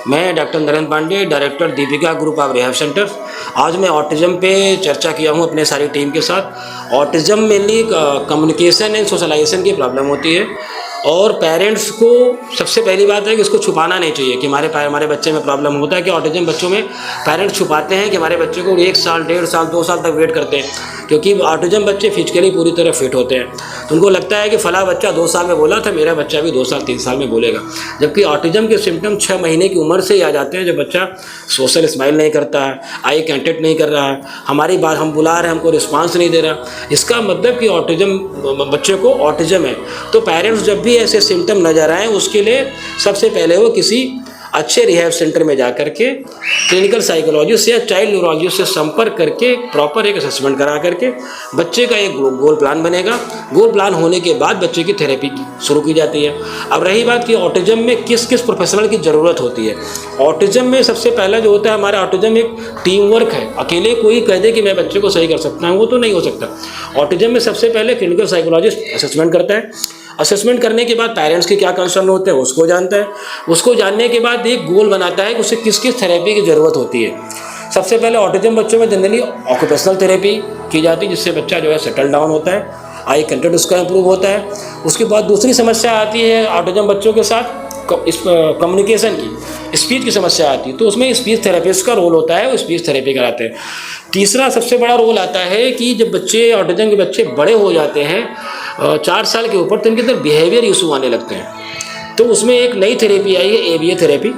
मैं doctor Narendra Pandey, director Deepika group of rehab centre. आज मैं ऑटिज़म पे चर्चा किया हूँ अपने सारी टीम के साथ। Autism mainly communication and socialisation की प्रॉब्लम होती है और पेरेंट्स को सबसे पहली बात है कि इसको छुपाना नहीं चाहिए कि हमारे बच्चे में प्रॉब्लम होता है। कि ऑटिज़म बच्चों में पेरेंट्स छुपाते हैं कि हमारे बच्चे को 1 साल, 1.5 साल, 2 साल तक वेट करते हैं, क्योंकि ऑटिज़म बच्चे फिजिकली पूरी तरह फिट होते हैं। तो उनको लगता है कि फ़लाँ बच्चा 2 साल में बोला था, मेरा बच्चा भी 2 साल, 3 साल में बोलेगा। जबकि ऑटिज़म के सिम्टम 6 महीने की उम्र से ही आ जाते हैं, जब बच्चा सोशल स्माइल नहीं करता है, आई कॉन्टैक्ट नहीं कर रहा है, हमारी बात हम बुला रहे हैं हमको रिस्पांस नहीं दे रहा। इसका मतलब कि ऑटिज़म बच्चे को ऑटिज़म है। तो पेरेंट्स जब भी ऐसे सिम्टम नज़र आए, उसके लिए सबसे पहले वो किसी अच्छे रिहैब सेंटर में जा करके क्लिनिकल साइकोलॉजिस्ट या चाइल्ड न्यूरोलॉजिस्ट से संपर्क करके प्रॉपर एक असेसमेंट करा करके बच्चे का एक गोल प्लान बनेगा। गोल प्लान होने के बाद बच्चे की थेरेपी शुरू की जाती है। अब रही बात कि ऑटिज़म में किस किस प्रोफेशनल की ज़रूरत होती है। ऑटिज़म में सबसे पहला जो होता है, हमारा ऑटिज़म एक टीम वर्क है। अकेले कोई कह दे कि मैं बच्चे को सही कर सकता हूँ, वो तो नहीं हो सकता। ऑटिज़म में सबसे पहले क्लिनिकल साइकोलॉजिस्ट असेसमेंट करता है। असेसमेंट करने के बाद पेरेंट्स के क्या कंसर्न होते हैं उसको जानता है। उसको जानने के बाद एक गोल बनाता है कि उसे किस किस थेरेपी की ज़रूरत होती है। सबसे पहले ऑटिज़म बच्चों में जनरली ऑक्यूपेशनल थेरेपी की जाती है, जिससे बच्चा जो है सेटल डाउन होता है, आई कंटेंट उसका इंप्रूव होता है। उसके बाद दूसरी समस्या आती है ऑटिज़म बच्चों के साथ कम्युनिकेशन की, स्पीच की समस्या आती है, तो उसमें स्पीच थेरेपिस्ट का रोल होता है, वो स्पीच थेरेपी कराते हैं। तीसरा सबसे बड़ा रोल आता है कि जब बच्चे ऑटिज़म के बच्चे बड़े हो जाते हैं 4 साल के ऊपर, तो इनके अंदर बिहेवियर इशू आने लगते हैं। तो उसमें एक नई थेरेपी आई है, ABA थेरेपी।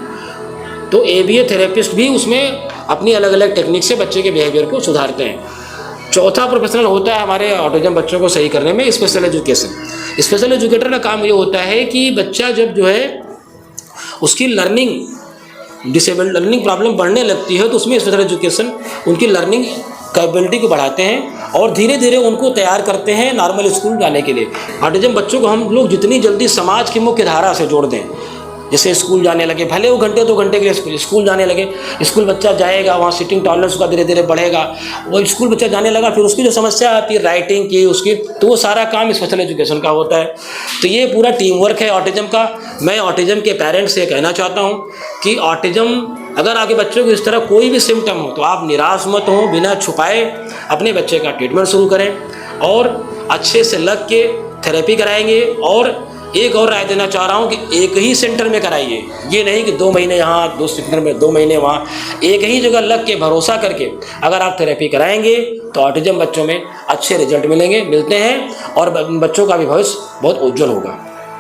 तो ABA थेरेपिस्ट भी उसमें अपनी अलग अलग टेक्निक से बच्चे के बिहेवियर को सुधारते हैं। चौथा प्रोफेशनल होता है हमारे ऑटिज़म बच्चों को सही करने में स्पेशल एजुकेशन। स्पेशल एजुकेटर का काम ये होता है कि बच्चा जब जो है उसकी डिसेबल्ड लर्निंग प्रॉब्लम बढ़ने लगती है, तो उसमें स्पेशल एजुकेशन उनकी लर्निंग कैपेबिलिटी को बढ़ाते हैं और धीरे धीरे उनको तैयार करते हैं नॉर्मल स्कूल जाने के लिए। ऑटिज़म बच्चों को हम लोग जितनी जल्दी समाज की मुख्य धारा से जोड़ दें, जैसे स्कूल जाने लगे, भले वो घंटे 2 घंटे के लिए स्कूल जाने लगे, स्कूल बच्चा जाएगा, वहाँ सिटिंग टॉलरेंस उसका धीरे धीरे बढ़ेगा। वो स्कूल बच्चा जाने लगा, फिर उसकी जो समस्या आती है राइटिंग की उसकी, तो वो सारा काम स्पेशल एजुकेशन का होता है। तो ये पूरा टीम वर्क है ऑटिज़म का। मैं ऑटिज़म के पेरेंट्स से कहना चाहता हूँ कि ऑटिज़म अगर आपके बच्चों को इस तरह कोई भी सिम्टम हो तो आप निराश मत हो, बिना छुपाए अपने बच्चे का ट्रीटमेंट शुरू करें और अच्छे से लग के थेरेपी कराएंगे। और एक और राय देना चाह रहा हूँ कि एक ही सेंटर में कराइए, ये नहीं कि 2 महीने यहाँ, 2 सेंटर में 2 महीने वहाँ। एक ही जगह लग के भरोसा करके अगर आप थेरेपी कराएंगे तो ऑटिज़म बच्चों में अच्छे रिजल्ट मिलते हैं और बच्चों का भी भविष्य बहुत उज्जवल होगा।